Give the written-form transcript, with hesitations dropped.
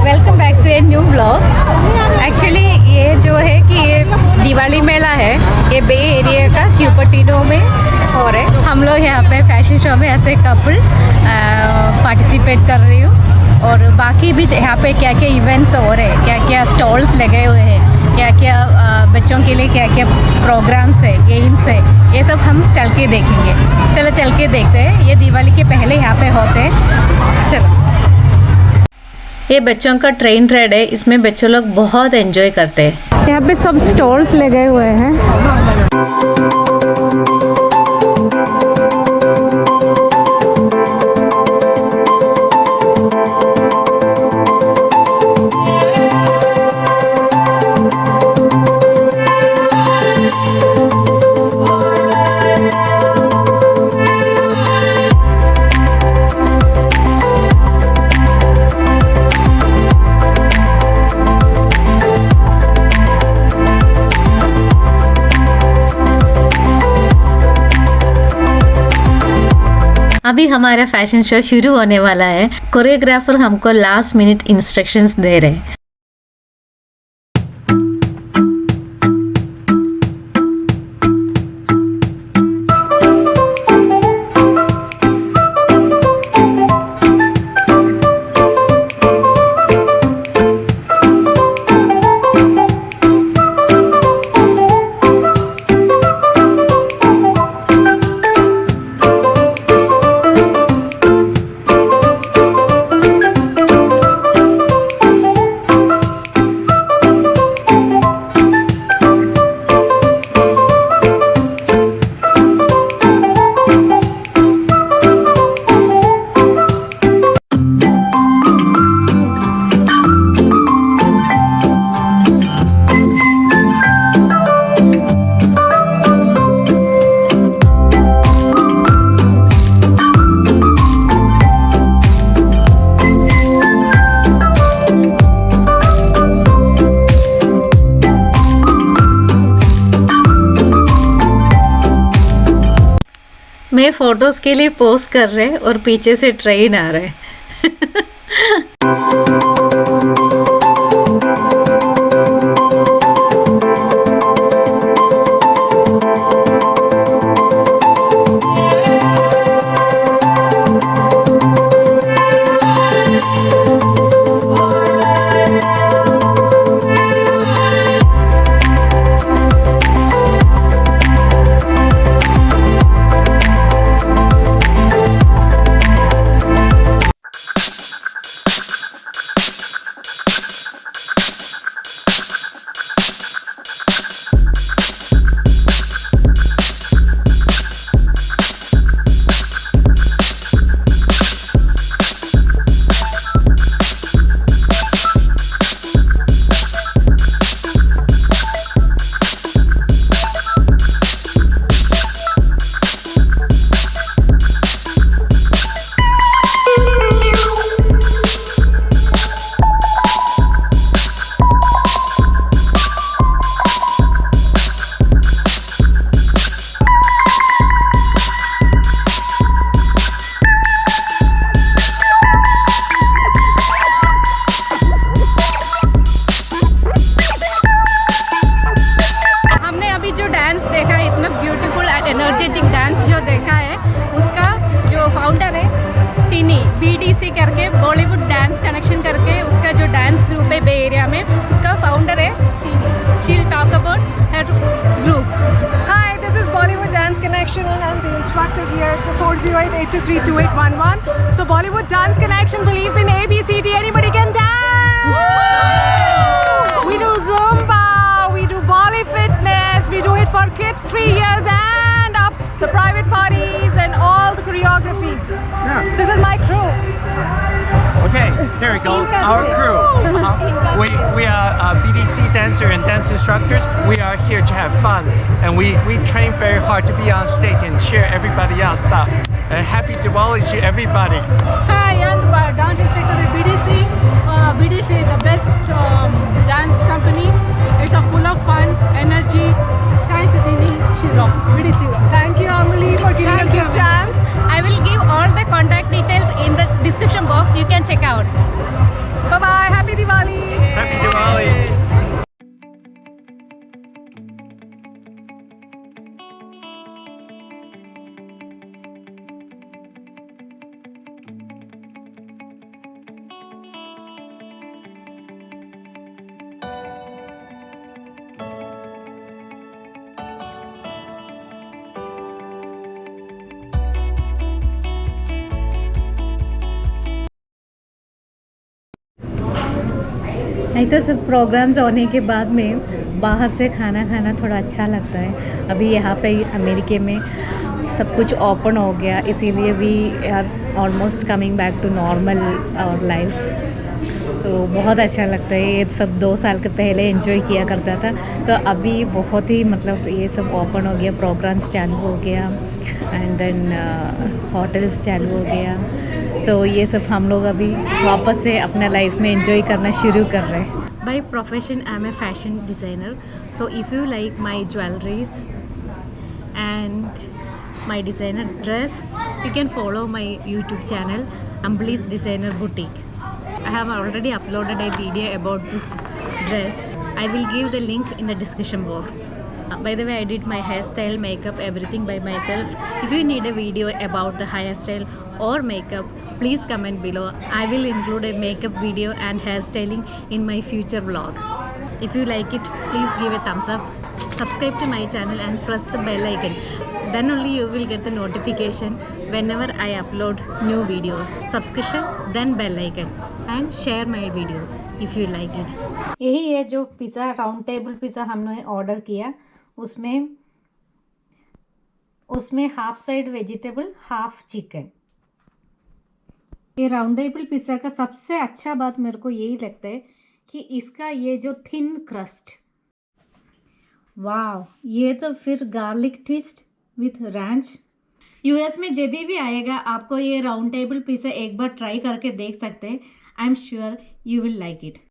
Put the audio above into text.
Welcome back to a new vlog. Actually ये जो है कि ये दिवाली मेला है, ये बे एरिया का क्यूपर्टिनो में हो रहा है। हम लोग यहाँ पे फैशन शो में ऐसे कपल पार्टिसिपेट कर रही हूँ और बाकी भी यहाँ पे क्या क्या इवेंट्स हो रहे हैं, क्या क्या स्टॉल्स लगे हुए हैं, क्या क्या बच्चों के लिए क्या क्या प्रोग्राम्स है, गेम्स है, ये सब हम चल के देखेंगे। चलो चल के देखते हैं। ये दिवाली के पहले यहाँ पे होते हैं। चलो, ये बच्चों का ट्रेन राइड है, इसमें बच्चे लोग बहुत एंजॉय करते हैं। यहाँ पे सब स्टॉल्स लगे हुए हैं। अभी हमारा फैशन शो शुरू होने वाला है। कोरियोग्राफर हमको लास्ट मिनट इंस्ट्रक्शंस दे रहे हैं। मैं फोटोज के लिए पोस्ट कर रहे और पीछे से ट्रेन आ रहा है। एनर्जेटिक डांस जो देखा है, उसका जो फाउंडर है टीनी BDC करके, बॉलीवुड डांस कनेक्शन करके उसका जो डांस ग्रुप है बे एरिया में, उसका फाउंडर है टीनी। She will talk about her group. Hi, this is Bollywood Dance Connection and I'm the instructor here at 408232811. So Bollywood Dance Connection believes in ABCD. Anybody can dance. We do Zumba, we do Bolly fitness, we do it for kids 3 years and up, the private parties and all the choreographies. Yeah. This is my crew. Okay, here we go. Our crew. We are BDC dancer and dance instructors. We are here to have fun, and we train very hard to be on stage and cheer everybody else up. And happy Diwali to everybody. Hi, I'm the dance instructor at BDC. BDC is the best dance company. It's a full of fun, energy. Thanks to Tini, she rock. BDC. Thank you, Ambili, for giving us this chance. I will give all the contact details in the description box. You can check out. Bye bye. Happy Diwali. ऐसे सब programmes होने के बाद में बाहर से खाना खाना थोड़ा अच्छा लगता है। अभी यहाँ पे अमेरिका में सब कुछ ओपन हो गया, इसीलिए we are almost coming back to normal our life. तो बहुत अच्छा लगता है। ये सब 2 साल के पहले एंजॉय किया करता था, तो अभी बहुत ही मतलब ये सब ओपन हो गया, प्रोग्राम्स चालू हो गया एंड देन होटल्स चालू हो गया। तो ये सब हम लोग अभी वापस से अपना लाइफ में एंजॉय करना शुरू कर रहे हैं। By profession I am a fashion designer, so if you like my jewelleries and my designer dress, you can follow my YouTube channel Ambilis Designer Boutique. I have already uploaded a video about this dress. I will give the link in the description box. By the way, I did my hairstyle, makeup, everything by myself. If you need a video about the hairstyle or makeup, please comment below. I will include a makeup video and hairstyling in my future vlog. If you like it, please give a thumbs up. Subscribe to my channel and press the bell icon. Then only you will get the notification whenever I upload new videos. Subscription, then bell icon, and share my video if you like it. यही है जो pizza, round table pizza हमने order किया। उसमें half side vegetable, half chicken. ये round table pizza का सबसे अच्छा बात मेरे को यही लगता है कि इसका ये जो थिन क्रस्ट, वाह, ये तो फिर garlic twist with ranch. US में जब भी आएगा आपको ये राउंड टेबल पिज़्ज़ा एक बार ट्राई करके देख सकते हैं। I am sure you will like it.